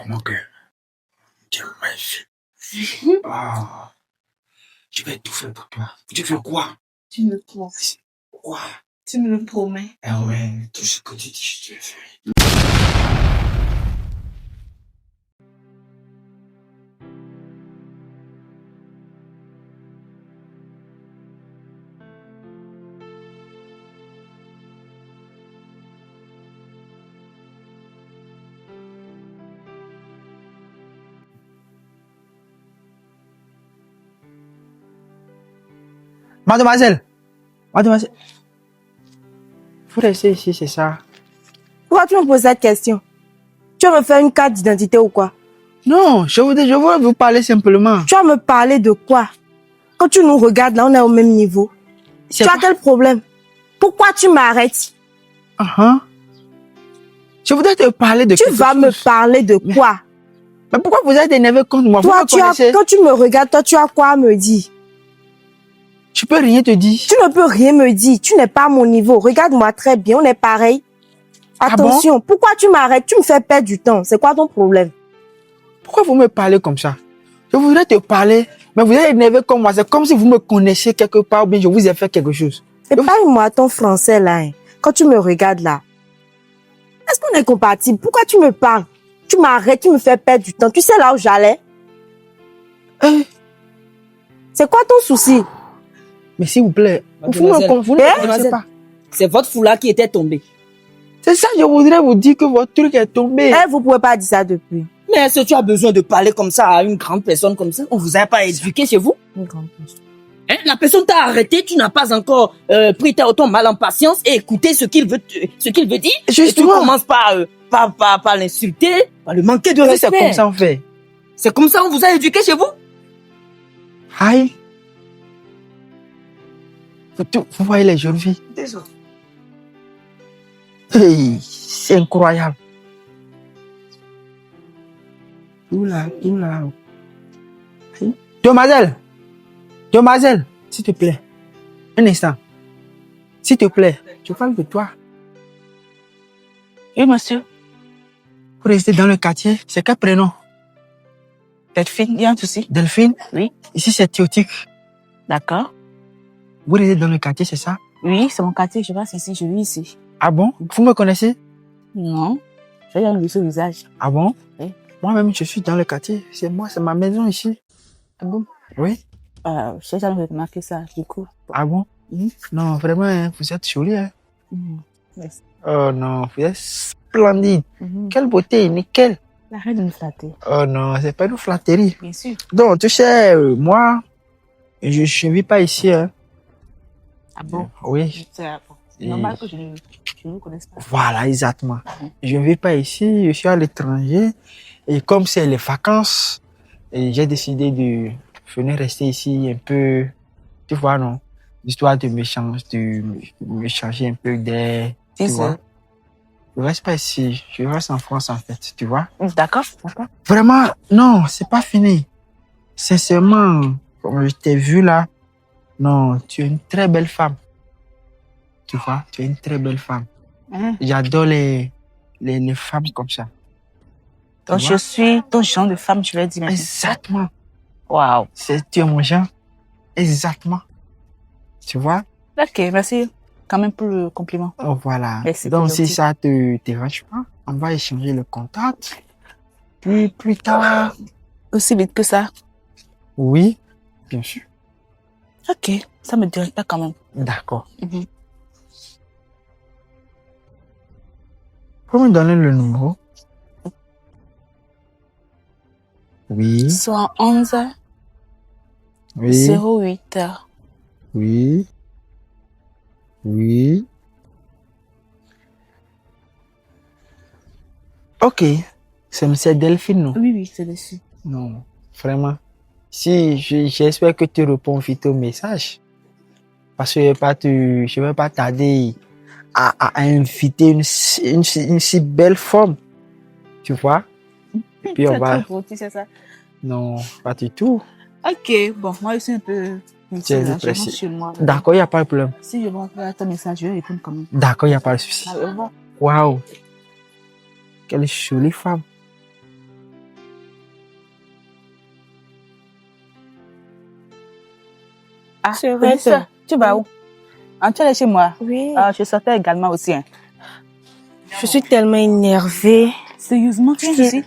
mon cœur. Tu es magnifique. Ah, je vais tout faire pour toi. Tu veux quoi? Tu me promets. Quoi? Tu me le promets. Ah ouais, tout ce que tu dis, je te le fais. Mademoiselle, vous restez ici, c'est ça? Pourquoi tu me poses cette question? Tu vas me faire une carte d'identité ou quoi? Non, je voulais vous parler simplement. Tu vas me parler de quoi? Quand tu nous regardes, là, on est au même niveau. Tu as quel problème? Pourquoi tu m'arrêtes? Je voudrais te parler de quelque chose. Tu vas me parler de quoi? Mais pourquoi vous êtes énervé contre moi? Toi, quand tu me regardes, toi, tu as quoi à me dire? Je peux rien te dire. Tu ne peux rien me dire. Tu n'es pas à mon niveau. Regarde-moi très bien, on est pareil. Attention, Ah bon? Pourquoi tu m'arrêtes? Tu me fais perdre du temps. C'est quoi ton problème? Pourquoi vous me parlez comme ça? Je voudrais te parler, mais vous êtes énervé comme moi. C'est comme si vous me connaissiez quelque part ou bien je vous ai fait quelque chose. Épargne-moi ton français là. Quand tu me regardes là. Est-ce qu'on est compatible? Pourquoi tu me parles? Tu m'arrêtes, tu me fais perdre du temps. Tu sais là où j'allais? C'est quoi ton souci? Mais s'il vous plaît, vous ne me connaissez pas. C'est votre foulard qui était tombé. C'est ça, je voudrais vous dire que votre truc est tombé. Vous ne pouvez pas dire ça depuis. Mais est-ce que tu as besoin de parler comme ça à une grande personne comme ça? On vous a pas éduqué chez vous? Une grande personne. La personne t'a arrêté, tu n'as pas encore pris ton mal en patience et écouté ce qu'il veut dire. Justement. Et tu commences par l'insulter, par le manquer de respect. C'est comme ça on fait. C'est comme ça on vous a éduqué chez vous? Aïe. Vous voyez les jeunes filles? Désolé. Hey, c'est incroyable. Oula. Demoiselle, s'il te plaît. Un instant. S'il te plaît, je parle de toi. Oui, monsieur. Vous restez dans le quartier, c'est quel prénom? Delphine, il y a un souci? Delphine? Oui. Ici, c'est Théotique. D'accord. Vous restez dans le quartier, c'est ça? Oui, c'est mon quartier, je passe ici, je vis ici. Ah bon? Vous me connaissez? Non. J'ai jamais vu ce visage. Ah bon? Oui. Moi-même, je suis dans le quartier. C'est moi, c'est ma maison ici. Ah bon? Oui. J'ai jamais remarqué ça, du coup. Ah bon? Non, vraiment, hein, vous êtes jolie. Hein? Merci. Oh non, vous êtes splendide. Quelle beauté, nickel. Arrête de me flatter. Oh non, c'est pas une flatterie. Bien sûr. Donc, tu sais, moi, je ne vis pas ici. Hein. Ah bon? Oui. C'est normal que je ne vous connaisse pas. Voilà, exactement. Je ne vis pas ici, je suis à l'étranger. Et comme c'est les vacances, j'ai décidé de venir rester ici un peu, tu vois, non? Histoire de me changer un peu d'air, tu vois. Je reste pas ici, je reste en France en fait, tu vois. D'accord. Vraiment, non, c'est pas fini. Sincèrement, comme je t'ai vu là, non, tu es une très belle femme. Tu vois, tu es une très belle femme. J'adore les femmes comme ça. Donc je suis ton genre de femme, je vais dire maintenant. Exactement. Waouh. Tu es mon genre. Exactement. Tu vois? Ok, merci quand même pour le compliment. Oh, voilà. Merci. Donc si ça te dérange pas, on va échanger le contact. Puis plus tard. Aussi vite que ça? Oui, bien sûr. Ok, ça me dérange pas quand même. D'accord. Faut me donner le numéro? Oui. 111 oui. 08. Oui. Oui. Ok. C'est Delphine, non? Oui, c'est dessus. Non, vraiment. Si, j'espère que tu réponds vite au message. Parce que je vais pas tarder à inviter une si belle femme. Tu vois? Et puis on va... Tu sais ça? Non, pas du tout. Ok, bon, moi je suis un peu... Je chez moi. D'accord, il n'y a pas de problème. Si je vois ton message, je vais répondre quand même. D'accord, il n'y a pas de souci. Au revoir. Waouh! Quelle jolie femme. Ah, C'est vrai, petite sœur, tu vas où? Ah, tu es allée chez moi. Oui. Ah, je sortais également aussi. Hein. Je suis tellement énervée. Sérieusement, tu es ici?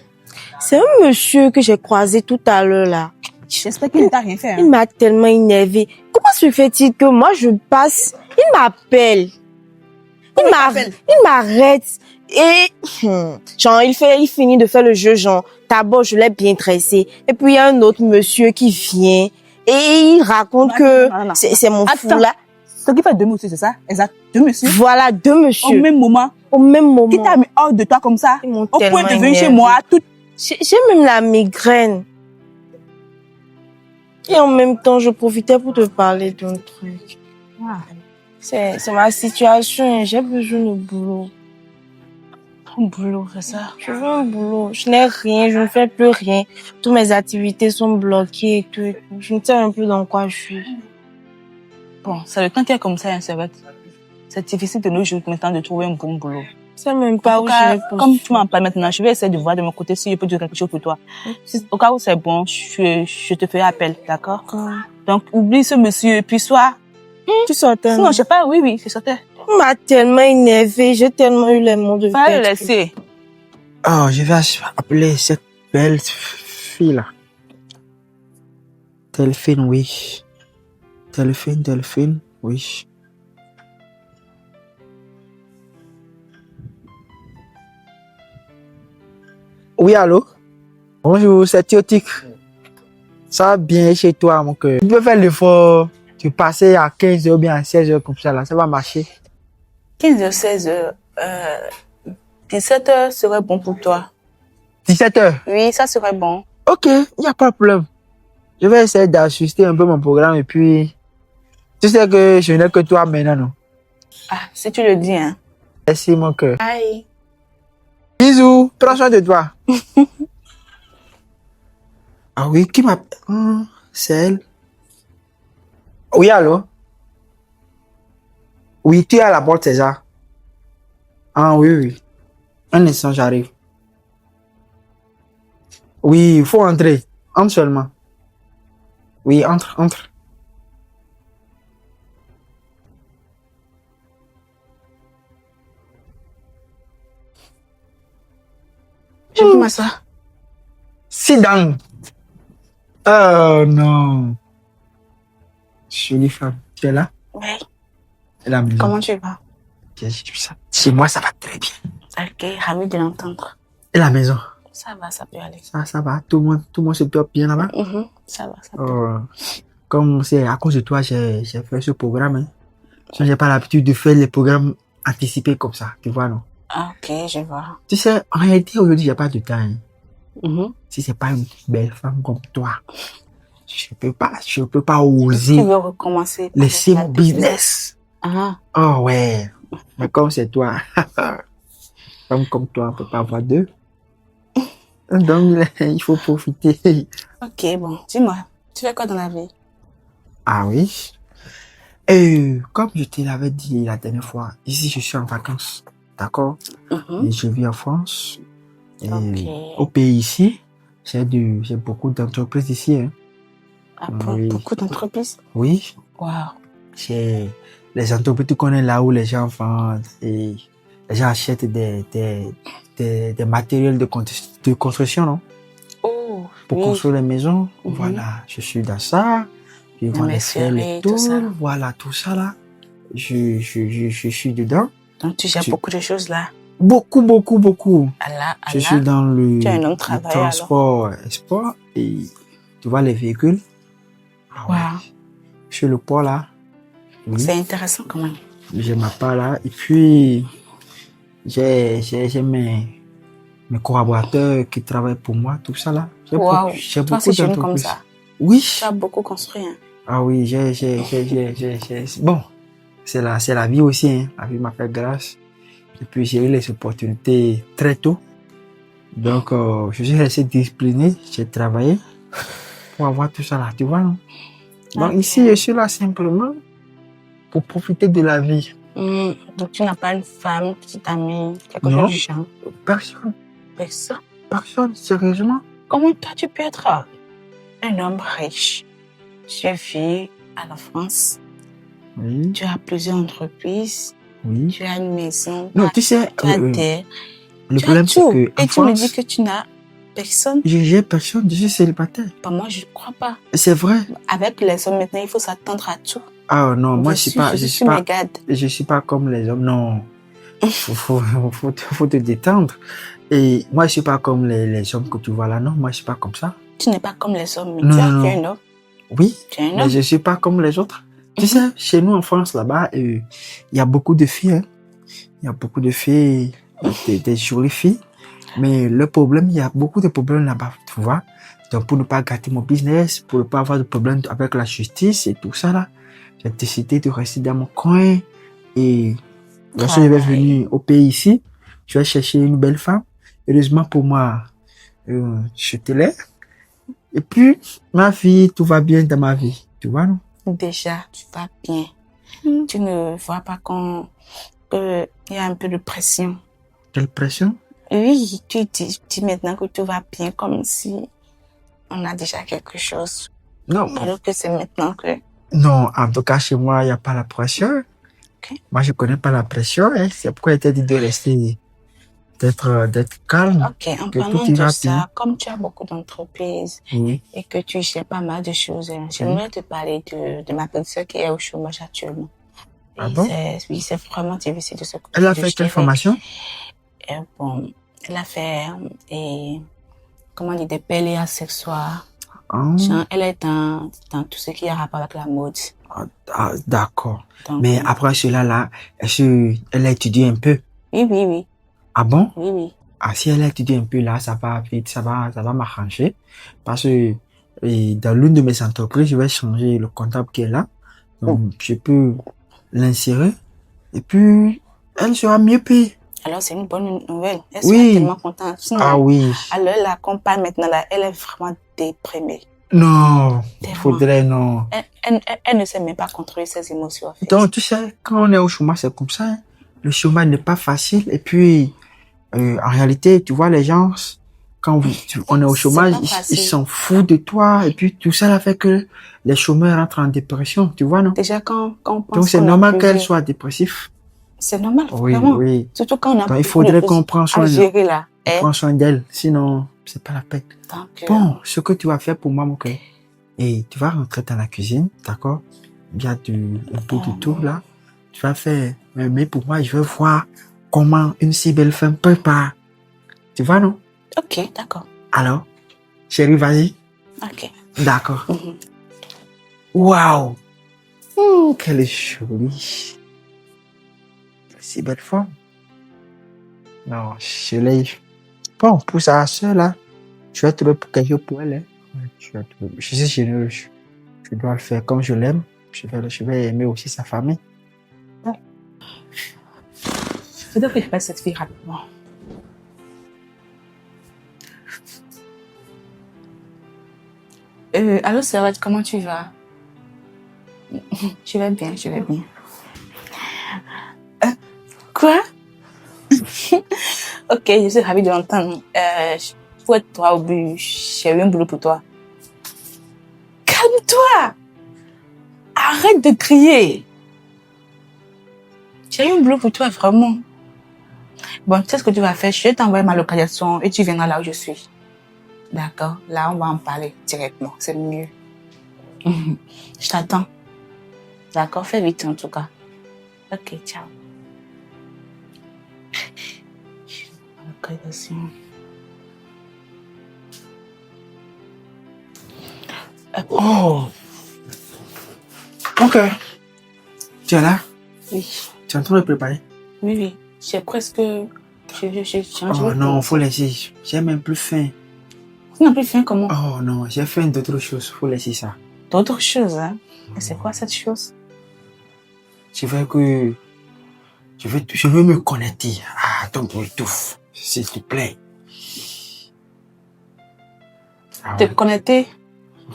C'est un monsieur que j'ai croisé tout à l'heure là. J'espère qu'il ne t'a rien fait. Il Hein. m'a tellement énervée. Comment se fait-il que moi je passe, il m'appelle. Il m'arrête et genre il finit de faire le jeu genre d'abord je l'ai bien dressé et puis il y a un autre monsieur qui vient et il raconte que non. c'est mon fou Attends. là. Ce qui fait deux messieurs, c'est ça? Exact. Deux messieurs? Voilà deux Au messieurs même moment. au même moment. Qui t'a mis hors de toi comme ça? Ils m'ont Au point tellement de venir chez énervée. moi, tout. J'ai même la migraine. Et en même temps, je profitais pour te parler d'un truc. C'est ma situation. J'ai besoin de boulot. Un boulot, c'est ça. Je veux un boulot. Je n'ai rien, je ne fais plus rien. Toutes mes activités sont bloquées et tout. Je ne sais un peu dans quoi je suis. Bon, c'est le temps qui est comme ça, hein, c'est vrai. C'est difficile de nos jours maintenant de trouver un bon boulot. Je sais même pas En où tout cas, je vais comme tu m'en parles maintenant, je vais essayer de voir de mon côté si je peux dire quelque chose pour toi. Si, au cas où c'est bon, je te ferai appel, d'accord? Donc, oublie ce monsieur et puis sois. Tu sortais. Sinon, je sais pas, oui, je sortais. Il m'a tellement énervée. J'ai tellement eu les mots de Fallait le tête. laisser. Oh, je vais appeler cette belle fille-là. Delphine, oui. Delphine, oui. Oui, allô? Bonjour, c'est Théotique. Ça va bien chez toi, mon cœur. Tu peux faire l'effort de passer à 15h ou bien à 16h comme ça, là. Ça va marcher. 15h, 16h, 17h serait bon pour toi. 17h. Oui, ça serait bon. Ok, il n'y a pas de problème. Je vais essayer d'ajuster un peu mon programme et puis... Tu sais que je n'ai que toi maintenant, non? Ah, si tu le dis, hein. Merci, mon cœur. Aïe. Bisous, prends soin de toi. Ah oui, qui m'appelle? C'est elle. Oui, allô? Oui, tu es à la porte, c'est ça? Ah oui. Un instant, j'arrive. Oui, il faut entrer. Entre seulement. Oui, entre. Je peux m'asseoir. Sit down. Oh non. Jolie femme. Tu es là? Oui. Et la maison. Comment tu vas? Chez moi, ça va très bien. Ok, ravi de l'entendre. Et la maison? Ça va, ça peut aller. Ça va. Tout le monde se porte bien là-bas? Ça va, ça peut. Oh, comme c'est à cause de toi, j'ai fait ce programme. Hein. Je n'ai pas l'habitude de faire les programmes anticipés comme ça. Tu vois, non? Ah, ok, je vois. Tu sais, en réalité, aujourd'hui, j'ai pas de temps. Hein. Si c'est pas une belle femme comme toi, je peux pas oser Tu veux recommencer par laisser la mon business. Ah, Oh ouais. Mais comme c'est toi, femme comme toi, on peut pas avoir deux. Donc, il faut profiter. ok, bon. Dis-moi, tu fais quoi dans la vie? Ah oui. Et comme je te l'avais dit la dernière fois, ici je suis en vacances. D'accord? Et je vis en France. Et au pays ici, j'ai beaucoup d'entreprises ici. Hein. Ah bon, Oui. beaucoup d'entreprises? Oui. Wow. J'ai les entreprises, tu connais là où les gens vendent et les gens achètent des matériels de construction, non? Oh, Pour oui. construire les maisons. Voilà, je suis dans ça. Je vends les merceries, tout ça. Voilà, tout ça là. Je suis dedans. Donc, tu gères beaucoup de choses là. Beaucoup. Allah. Je suis dans le Tu es un homme travailleur, transport export et tu vois les véhicules. Ah ouais. Wow. Sur le port là. Oui. C'est intéressant quand même. J'ai ma part là. Et puis, j'ai mes collaborateurs qui travaillent pour moi, tout ça là. J'ai Wow. j'ai Toi, beaucoup c'est jeune comme d'entreprises. ça. Oui. Tu as beaucoup construit. Hein. Ah oui, bon, c'est la vie aussi, hein. La vie m'a fait grâce. Et puis j'ai eu les opportunités très tôt. Donc, je suis resté discipliné, j'ai travaillé pour avoir tout ça là, tu vois, non? Donc ici, je suis là simplement pour profiter de la vie. Donc tu n'as pas une femme, petite amie, quelque Non. chose du genre? Personne, sérieusement. Comment toi tu peux être un homme riche, suivi, à la France. Oui, Tu as plusieurs entreprises. oui. Tu as une maison. Non, tu sais, Tu as terre. le Tu as problème, c'est tout. que en Et tu me dis France, que tu n'as personne. j'ai personne, je suis célibataire. Bah, moi, je ne crois pas. C'est vrai. Avec les hommes, maintenant, il faut s'attendre à tout. Ah non, moi, je suis pas, mes gardes. je suis pas comme les hommes, non. Faut te détendre. Et moi, je suis pas comme les hommes que tu vois là, non, moi, je suis pas comme ça. Tu n'es pas comme les hommes, mais Non, tu non, es non. un homme. Oui, Tu es un mais homme. je suis pas comme les autres. Tu sais, chez nous en France, là-bas, il y a beaucoup de filles, hein. Il y a beaucoup de filles, des jolies filles. Mais le problème, il y a beaucoup de problèmes là-bas, tu vois. Donc, pour ne pas gâter mon business, pour ne pas avoir de problème avec la justice et tout ça, là, j'ai décidé de rester dans mon coin. Et lorsque je vais venir au pays ici, je vais chercher une belle femme. Heureusement pour moi, je te l'ai. Et puis, ma vie, tout va bien dans ma vie, tu vois, non? Déjà, tu vas bien. Tu ne vois pas qu'il y a un peu de pression. Quelle pression? Oui, tu dis maintenant que tout va bien comme si on a déjà quelque chose. Non, Alors que c'est maintenant que... non, en tout cas, chez moi, il n'y a pas la pression. Ok. Moi, je connais pas la pression, hein. C'est pourquoi il t'a dit de rester, d'être calme. Ok, en Que parlant tout de ira ça, bien. comme tu as beaucoup d'entreprises Oui. et que tu sais pas mal de choses, j'aimerais te parler de ma petite sœur qui est au chômage actuellement. Ah Et bon? oui, c'est vraiment difficile de se Elle a de fait quelle gérer. formation? Et bon, elle a fait, comment dire, des PLA accessoires. Ah, Genre, elle est dans tout ce qui a rapport avec la mode. d'accord. Donc, Mais après cela, là, est-ce qu'elle a étudié un peu? oui. Ah bon? Oui. Ah, si elle a étudié un peu, là, ça va vite, ça va m'arranger. Parce que, dans l'une de mes entreprises, je vais changer le comptable qui est là. Donc, je peux l'insérer. Et puis, elle sera mieux payée. Alors, c'est une bonne nouvelle. Elle Oui. sera tellement contente. Sinon, Ah oui. alors, la compagne maintenant, là, elle est vraiment déprimée. Non, Tellement. faudrait non. Elle ne sait même pas contrôler ses émotions, en fait. Donc, tu sais, quand on est au chômage, c'est comme ça, hein. Le chômage n'est pas facile. Et puis, en réalité, tu vois, les gens, quand on est au chômage, pas ils facile. s'en foutent de toi. Et puis, tout ça, là, fait que les chômeurs rentrent en dépression, tu vois, non? Déjà, quand on pense Donc, c'est qu'on a normal plusieurs- qu'elle soit dépressive. C'est normal, Oui, vraiment. oui. Surtout quand on a Donc, il beaucoup faudrait de qu'on choses prenne à soin, gérer, là. Hein. prends soin d'elle. Sinon, c'est pas la peine. Donc, Bon, ce que tu vas faire pour moi, mon cœur, et tu vas rentrer dans la cuisine, d'accord? Bien un peu du tout, là. Tu vas faire, mais pour moi, je veux voir comment une si belle femme prépare. Tu vois, non? ok, d'accord. Alors, chérie, vas-y. Ok. D'accord. Mhm. Waouh! Qu'elle est jolie. Si belle femme. Non, je l'ai. Bon, pour sa soeur, là, tu vas trouver quelque chose pour elle, hein. Ouais, tu vas trouver. Je suis généreux. Je dois le faire comme je l'aime. Je vais aimer aussi sa famille. Je dois que je fasse cette fille rapidement. Allô, Servette, comment tu vas? Je vais bien. Quoi? Ok, je suis ravie de l'entendre. Pour être toi au but, j'ai eu un boulot pour toi. Calme-toi! Arrête de crier! J'ai eu un boulot pour toi, vraiment. Bon, tu sais ce que tu vas faire? Je vais t'envoyer ma localisation et tu viendras là où je suis. D'accord? Là, on va en parler directement. C'est mieux. Je t'attends. D'accord? Fais vite, en tout cas. Ok, ciao. Ma localisation. Oh! Ok. Tu es là? Oui. Tu es en train de préparer? Oui. J'ai presque... Oh non, faut laisser. J'ai même plus faim. Tu n'as plus faim comment? Oh non, j'ai faim d'autres choses. Faut laisser ça. D'autres choses, hein? Et c'est quoi cette chose? Je veux me connecter à ton Bluetooth, s'il te plaît. Ah Te ouais. connecter?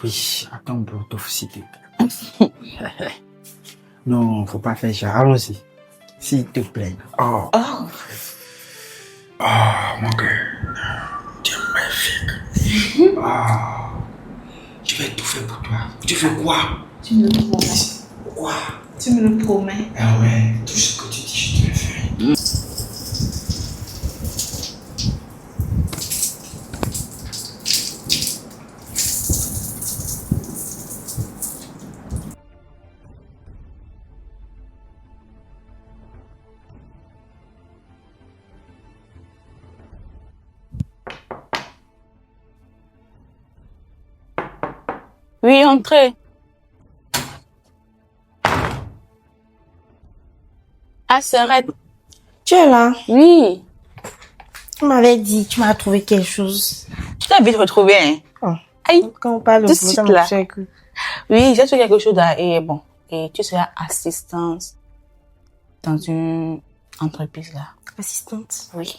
Oui, à ton Bluetooth, s'il te plaît. Non, faut pas faire ça. Allons-y. S'il te plaît. Oh. Oh. Oh, mon cœur. Tu es magnifique. Oh. Je vais tout faire pour toi. Tu fais quoi? Tu me le promets. Quoi? Tu me le promets. Ah ouais, tout ce que tu dis, je te le fais. Oui, entrez. Ah, Serette. Tu es là? Oui. Tu m'avais dit, tu m'as trouvé quelque chose. Je t'ai vite retrouvé, hein. Oh. Aïe. Quand on parle de Tout de boulot, suite, ça me là. touche un coup. Oui, j'ai trouvé quelque chose là. Et bon. Et tu seras assistante dans une entreprise là. Assistante. Oui.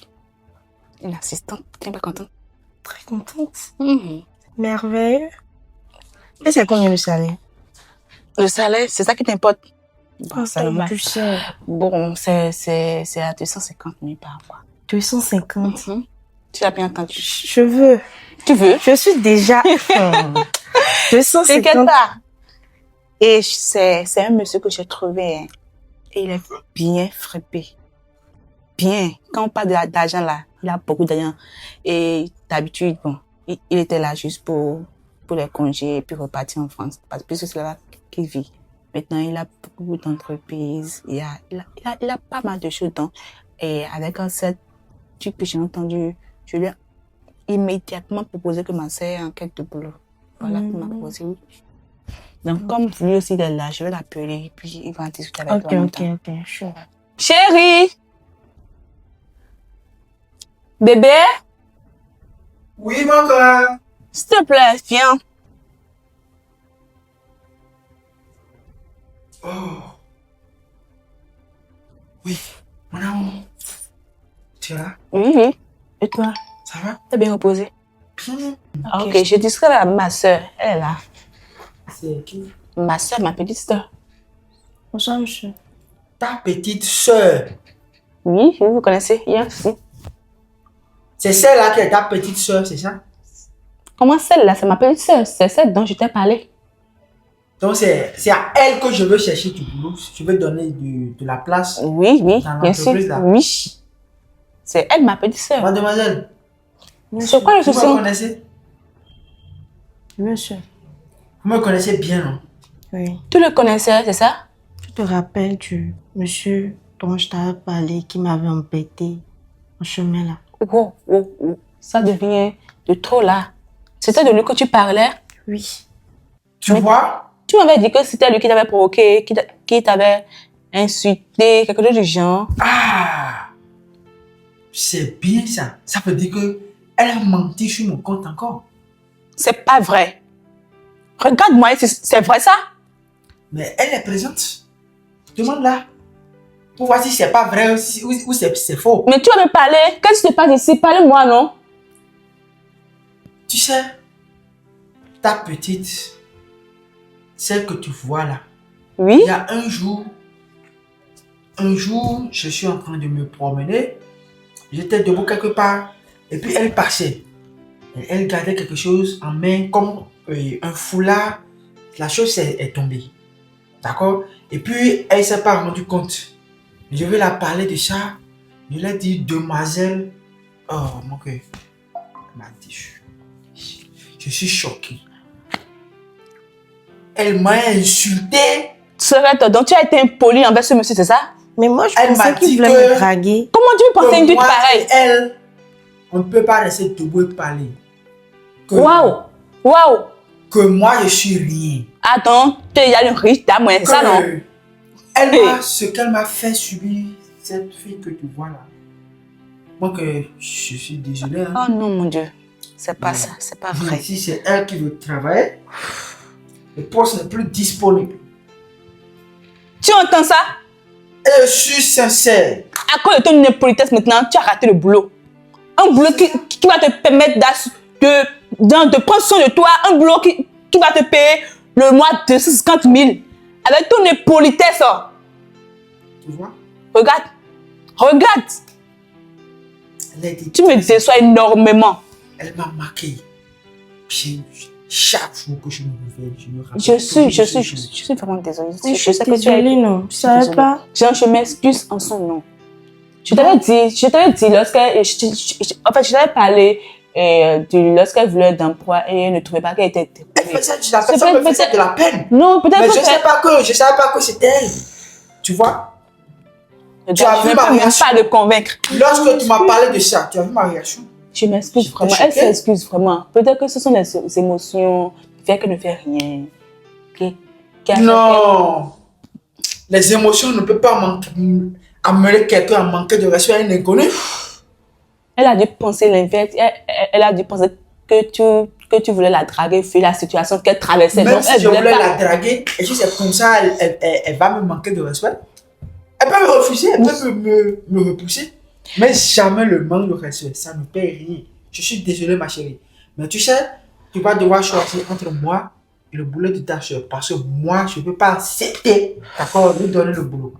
Une assistante. Tu n'es pas contente? Très contente. Mhm. Merveilleux. Et c'est combien le salaire? Le salaire, c'est ça qui t'importe? Bon, Oh, ça ça va. est plus cher. Bon, c'est à 250 000 par mois. 250. Mhm. Tu l'as bien entendu. Je veux. Tu veux? Je suis déjà... 250. T'inquiète pas. Et c'est un monsieur que j'ai trouvé, hein. Et il est bien frappé. Bien. Quand on parle d'argent là, il a beaucoup d'argent. Et d'habitude, bon, il était là juste pour les congés et puis repartir en France. Parce que c'est là qu'il vit. Maintenant, il a beaucoup d'entreprises. Il a pas mal de choses. Donc, et avec cette truc que j'ai entendu, je lui ai immédiatement proposé que ma sœur est en quête de boulot. Voilà, il m'a proposé, oui. Donc, comme lui aussi il est là, je vais l'appeler et puis il va en discuter avec toi. Ok. Sure. Chérie! Bébé? Oui, mon gars. S'il te plaît, viens. Oh. Oui, mon amour. Tu es là? Oui. Et toi? Ça va? T'es bien reposé? Bien. Ok, je discute avec ma soeur. Elle est là. C'est qui? Ma soeur, ma petite soeur. Bonsoir, monsieur. Ta petite sœur. Oui, vous connaissez. Il y a un souci. C'est celle-là qui est ta petite sœur, c'est ça? Comment celle-là? C'est ma petite soeur. C'est celle dont je t'ai parlé. Donc c'est à elle que je veux chercher du boulot. Je veux donner de la place. Oui, Dans bien sûr. l'entreprise, là. Oui. C'est elle, ma petite soeur. Mademoiselle, C'est quoi le vous souci? me connaissez? Monsieur. Vous me connaissez bien, non? Oui. Tu le connaissais, c'est ça? Tu te rappelles du monsieur dont je t'avais parlé qui m'avait embêté en chemin là? Oh. Ça devient de trop là. C'était de lui que tu parlais. Oui. Tu vois? Tu m'avais dit que c'était lui qui t'avait provoqué, qui t'avait insulté, quelque chose du genre. Ah! C'est bien ça. Ça veut dire que elle a menti sur mon compte encore. C'est pas vrai. Regarde-moi, c'est vrai ça? Mais elle est présente. Demande-la. Pour voir si c'est pas vrai ou c'est faux. Mais tu vas me parler. Qu'est-ce qui se passe ici? Parle-moi, non? Tu sais, ta petite, celle que tu vois là, Oui. il y a un jour, je suis en train de me promener, j'étais debout quelque part, et puis elle passait. Et elle gardait quelque chose en main, comme un foulard. La chose est tombée. D'accord? Et puis, elle ne s'est pas rendue compte. Je vais la parler de ça. Je lui ai dit, demoiselle. Oh, mon cœur. Elle m'a dit, je suis choqué. Elle m'a insulté. Serette, donc tu as été impoli envers ce monsieur, c'est ça? Mais moi, je Elle m'a pensais qu'il dit voulait que- me draguer. Comment tu peux penser une Que truc moi pareil? et elle, on ne peut pas rester debout et parler. Que- Waouh! Que moi, je suis rien. Attends, tu es une riche dame, ouais, c'est ça, non? Ce qu'elle m'a fait subir, cette fille que tu vois là. Moi, que je suis désolé. Hein. Oh non, mon Dieu. C'est pas ça, c'est pas vrai. Si c'est elle qui veut travailler, le poste n'est plus disponible. Tu entends ça? Et je suis sincère. À cause de ton impolitesse maintenant, tu as raté le boulot. Un boulot qui va te permettre de prendre soin de toi. Un boulot qui va te payer le mois de 50 000. Avec ton impolitesse. Oh. Tu vois? Regarde. Elle a dit, Tu me déçois énormément. elle m'a marqué. Je chaque fois que je me réveille, je me rappelle. Je suis vraiment désolée. Je sais que tu désolée, es... non. Je savais Désolée. pas. Genre, je m'excuse en son nom. Je t'avais dit lorsque... En fait, je t'avais parlé lorsqu'elle voulait d'emploi et elle ne trouvait pas qu'elle était... La personne me faisait de la peine. Non, peut-être Mais que... je ne savais pas que c'était elle. Tu vois? Tu as vu ma Je ne peux même réaction? pas le convaincre. Lorsque tu m'as parlé de ça, tu as vu ma réaction? Je m'excuse J'étais vraiment. choquée. Elle s'excuse vraiment. Peut-être que ce sont les émotions qui font qu'elle ne fait rien. Non. Les émotions ne peuvent pas amener quelqu'un à manquer de respect à un inconnu. Elle a dû penser l'inverse. Elle a dû penser que tu voulais la draguer vu la situation qu'elle traversait. Même Donc, si elle je voulait voulais pas... la draguer, et si c'est comme ça, elle va me manquer de respect. Elle peut me refuser, elle peut me repousser. Mais jamais le manque de respect, ça ne paie rien. Je suis désolé, ma chérie. Mais tu sais, tu vas devoir choisir entre moi et le boulot de ta soeur. Parce que moi, je ne peux pas accepter, d'accord, de donner le boulot.